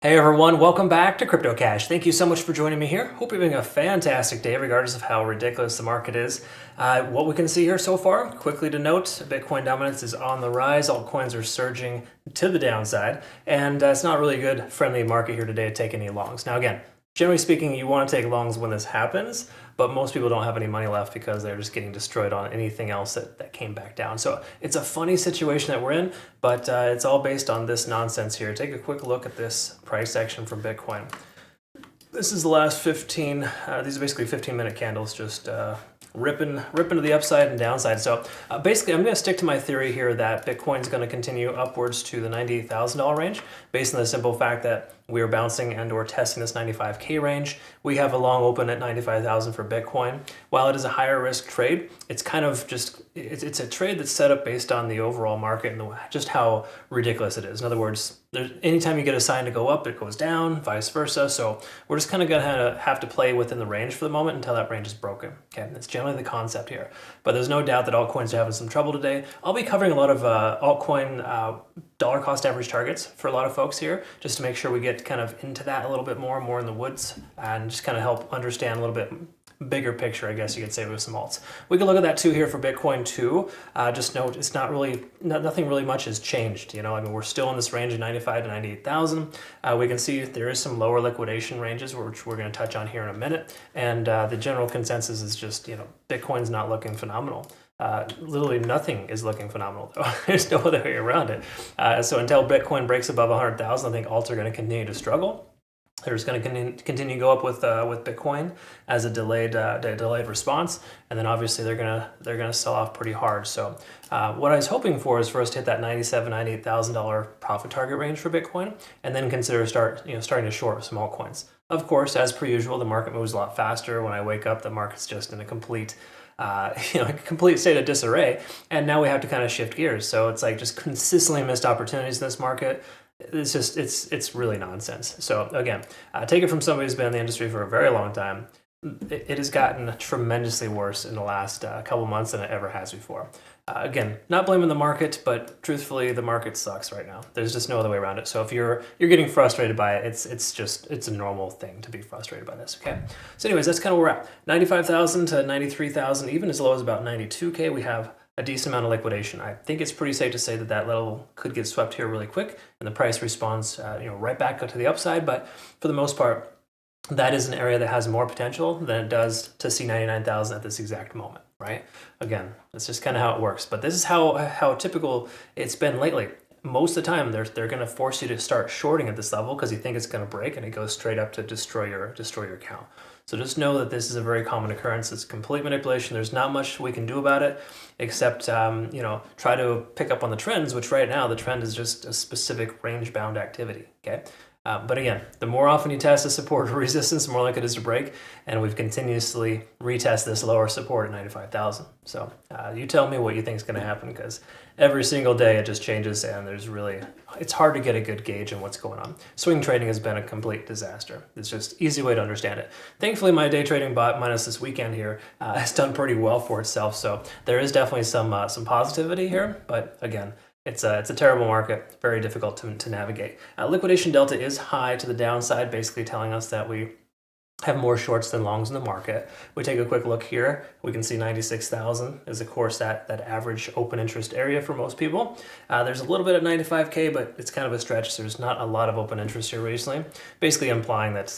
Hey everyone, welcome back to Crypto Cash. Thank you so much for joining me here. Hope you're having a fantastic day regardless of how ridiculous the market is. What we can see here so far, quickly to note, Bitcoin dominance is on the rise. Altcoins are surging to the downside, and it's not really a good, friendly market here today to take any longs. Now again, generally speaking, you want to take longs when this happens, but most people don't have any money left because they're just getting destroyed on anything else that came back down. So it's a funny situation that we're in, but it's all based on this nonsense here. Take a quick look at this price action from Bitcoin. This is the last 15, these are basically 15-minute candles just ripping to the upside and downside. So basically, I'm going to stick to my theory here that Bitcoin's going to continue upwards to the $98,000 range based on the simple fact that we are bouncing and or testing this 95K range. We have a long open at 95,000 for Bitcoin. While it is a higher risk trade, it's kind of just, it's a trade that's set up based on the overall market and just how ridiculous it is. In other words, anytime you get a sign to go up, it goes down, vice versa. So we're just kind of going to have to play within the range for the moment until that range is broken. Okay, that's generally the concept here. But there's no doubt that altcoins are having some trouble today. I'll be covering a lot of altcoin dollar cost average targets for a lot of folks here, just to make sure we get kind of into that a little bit more in the woods, and just kind of help understand a little bit bigger picture, I guess you could say, with some alts. We can look at that too here for Bitcoin too. Just note it's not really, nothing really much has changed. You know, I mean, we're still in this range of 95 to 98,000. We can see there is some lower liquidation ranges, which we're going to touch on here in a minute. And the general consensus is just, you know, Bitcoin's not looking phenomenal. Literally nothing is looking phenomenal though. There's no other way around it. So until Bitcoin breaks above 100,000, I think alts are going to continue to struggle. They're just going to continue to go up with Bitcoin as a delayed response, and then obviously they're gonna sell off pretty hard. So what I was hoping for is for us to hit that $98,000 profit target range for Bitcoin, and then consider starting to short some altcoins. Of course, as per usual, the market moves a lot faster. When I wake up, the market's just in a complete complete state of disarray, and now we have to kind of shift gears. So it's like just consistently missed opportunities in this market. It's just, it's really nonsense. So again, take it from somebody who's been in the industry for a very long time. It has gotten tremendously worse in the last couple months than it ever has before. Again, not blaming the market, but truthfully, the market sucks right now. There's just no other way around it. So if you're getting frustrated by it, it's a normal thing to be frustrated by this. Okay. So anyways, that's kind of where we're at. 95,000 to 93,000, even as low as about 92K, we have a decent amount of liquidation. I think it's pretty safe to say that that level could get swept here really quick, and the price responds, right back up to the upside. But for the most part, that is an area that has more potential than it does to see 99,000 at this exact moment, right? Again, that's just kind of how it works. But this is how typical it's been lately. Most of the time, they're going to force you to start shorting at this level because you think it's going to break, and it goes straight up to destroy your account. So just know that this is a very common occurrence. It's complete manipulation. There's not much we can do about it except try to pick up on the trends, which right now the trend is just a specific range-bound activity. Okay. But again, the more often you test the support or resistance, the more likely it is to break. And we've continuously retest this lower support at 95,000. So you tell me what you think is going to happen, because every single day it just changes, and it's hard to get a good gauge on what's going on. Swing trading has been a complete disaster. It's just an easy way to understand it. Thankfully, my day trading bot, minus this weekend here, has done pretty well for itself. So there is definitely some positivity here. But again, it's a terrible market, very difficult to navigate. Liquidation delta is high to the downside, basically telling us that we have more shorts than longs in the market. We take a quick look here. We can see 96,000 is, of course, that average open interest area for most people. There's a little bit at 95K, but it's kind of a stretch. So there's not a lot of open interest here recently, basically implying that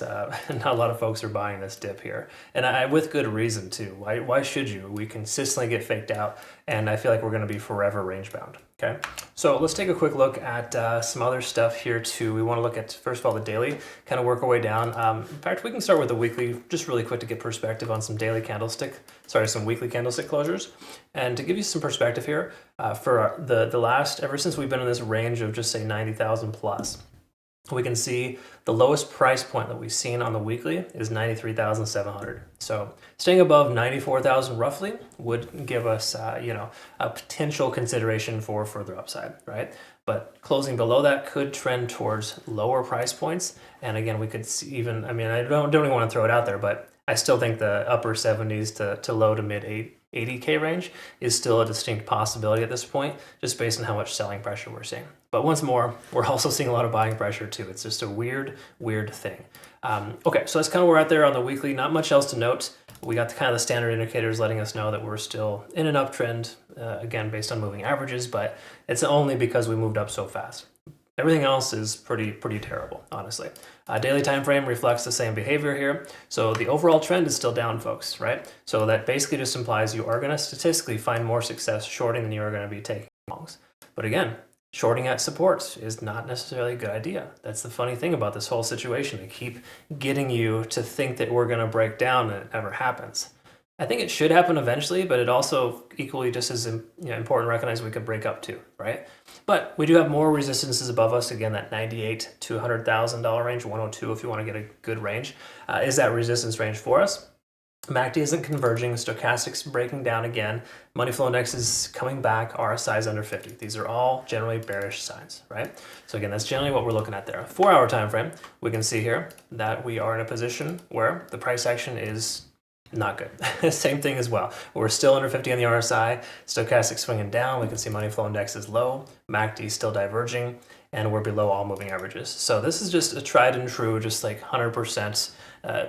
not a lot of folks are buying this dip here. And with good reason, too. Why should you? We consistently get faked out, and I feel like we're going to be forever range bound. Okay, so let's take a quick look at some other stuff here too. We want to look at, first of all, the daily, kind of work our way down. In fact, we can start with the weekly, just really quick to get perspective on some weekly candlestick closures. And to give you some perspective here, for the last, ever since we've been in this range of just say 90,000 plus, we can see the lowest price point that we've seen on the weekly is 93,700. So staying above 94,000 roughly would give us, a potential consideration for further upside, right? But closing below that could trend towards lower price points. And again, we could see even, I mean, I don't even want to throw it out there, but I still think the upper 70s to low to mid 80K range is still a distinct possibility at this point, just based on how much selling pressure we're seeing. But once more, we're also seeing a lot of buying pressure too. It's just a weird thing. Okay, so that's kind of where we're at there on the weekly. Not much else to note. We got the kind of the standard indicators letting us know that we're still in an uptrend, again, based on moving averages, but it's only because we moved up so fast. Everything else is pretty terrible, honestly. Daily time frame reflects the same behavior here. So the overall trend is still down, folks, right? So that basically just implies you are going to statistically find more success shorting than you are going to be taking longs. But again, shorting at support is not necessarily a good idea. That's the funny thing about this whole situation. They keep getting you to think that we're going to break down, and it never happens. I think it should happen eventually, but it also equally just as important to recognize we could break up too, right? But we do have more resistances above us. Again, that $98,000 to $100,000 range, 102 if you want to get a good range, is that resistance range for us. MACD isn't converging, stochastics breaking down again, money flow index is coming back, RSI is under 50. These are all generally bearish signs, right? So again, that's generally what we're looking at there. A 4-hour time frame, we can see here that we are in a position where the price action is not good. Same thing as well. We're still under 50 on the RSI, stochastic swinging down. We can see money flow index is low, MACD still diverging, and we're below all moving averages. So this is just a tried and true, just like 100%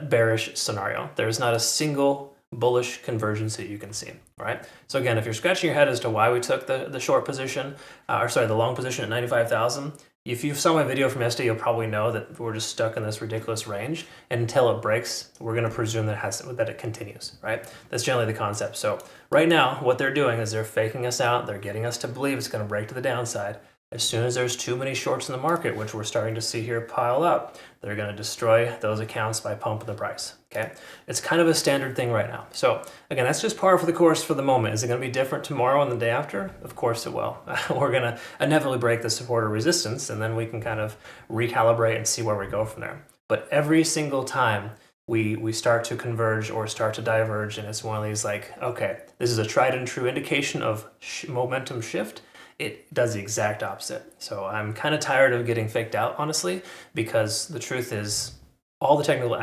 bearish scenario. There's not a single bullish convergence that you can see, right? So again, if you're scratching your head as to why we took the short position, the long position at 95,000, if you saw my video from yesterday, you'll probably know that we're just stuck in this ridiculous range, and until it breaks, we're going to presume that it continues, right? That's generally the concept. So right now, what they're doing is they're faking us out. They're getting us to believe it's going to break to the downside. As soon as there's too many shorts in the market, which we're starting to see here pile up, they're going to destroy those accounts by pumping the price, okay? It's kind of a standard thing right now. So again, that's just par for the course for the moment. Is it going to be different tomorrow and the day after? Of course it will. We're going to inevitably break the support or resistance, and then we can kind of recalibrate and see where we go from there. But every single time we start to converge or start to diverge, and it's one of these like, okay, this is a tried and true indication of momentum shift, it does the exact opposite. So I'm kind of tired of getting faked out, honestly, because the truth is all the technical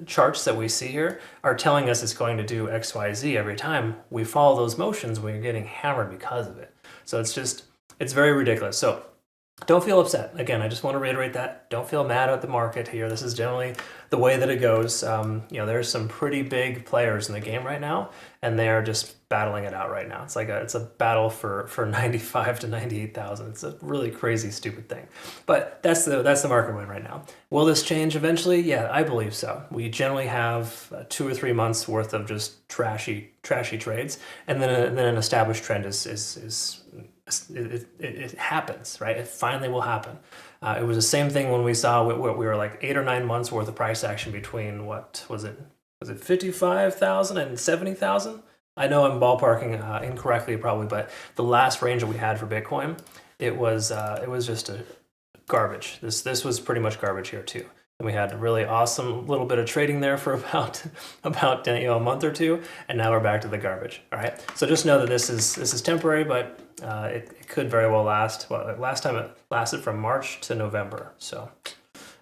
charts that we see here are telling us it's going to do X, Y, Z every time. We follow those motions, we're getting hammered because of it. So it's very ridiculous. So don't feel upset. Again, I just want to reiterate that. Don't feel mad at the market here. This is generally the way that it goes. There's some pretty big players in the game right now, and they are just battling it out right now. It's like it's a battle for 95 to 98,000. It's a really crazy, stupid thing. But that's the market win right now. Will this change eventually? Yeah, I believe so. We generally have 2 or 3 months worth of just trashy trades, and then an established trend it happens, right? It finally will happen. It was the same thing when we saw we were like 8 or 9 months worth of price action between what was it 55,000 and 70,000? I know I'm ballparking incorrectly probably, but the last range that we had for Bitcoin, it was just a garbage. This was pretty much garbage here too. And we had a really awesome little bit of trading there for about a month or two, and now we're back to the garbage. All right. So just know that this is temporary, but it could very well last. Well, last time it lasted from March to November, so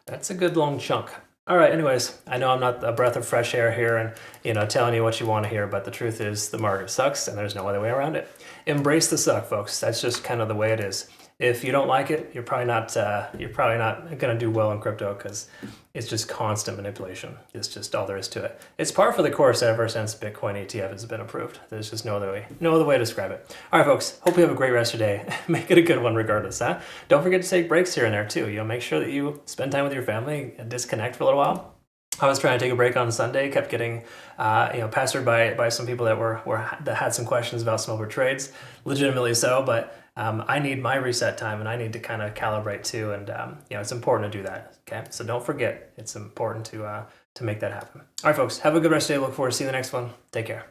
that's a good long chunk. All right. Anyways, I know I'm not a breath of fresh air here, and telling you what you want to hear, but the truth is the market sucks, and there's no other way around it. Embrace the suck, folks. That's just kind of the way it is. If you don't like it, you're probably not going to do well in crypto, because it's just constant manipulation. It's just all there is to it. It's par for the course ever since Bitcoin ETF has been approved. There's just no other way to describe it. All right, folks. Hope you have a great rest of your day. Make it a good one, regardless. Huh? Don't forget to take breaks here and there too. Make sure that you spend time with your family and disconnect for a little while. I was trying to take a break on Sunday, kept getting pestered by some people that had some questions about some over trades, legitimately so, but I need my reset time, and I need to kind of calibrate too, and it's important to do that. Okay, so don't forget, it's important to make that happen. All right, folks, have a good rest of the day. Look forward to seeing the next one. Take care.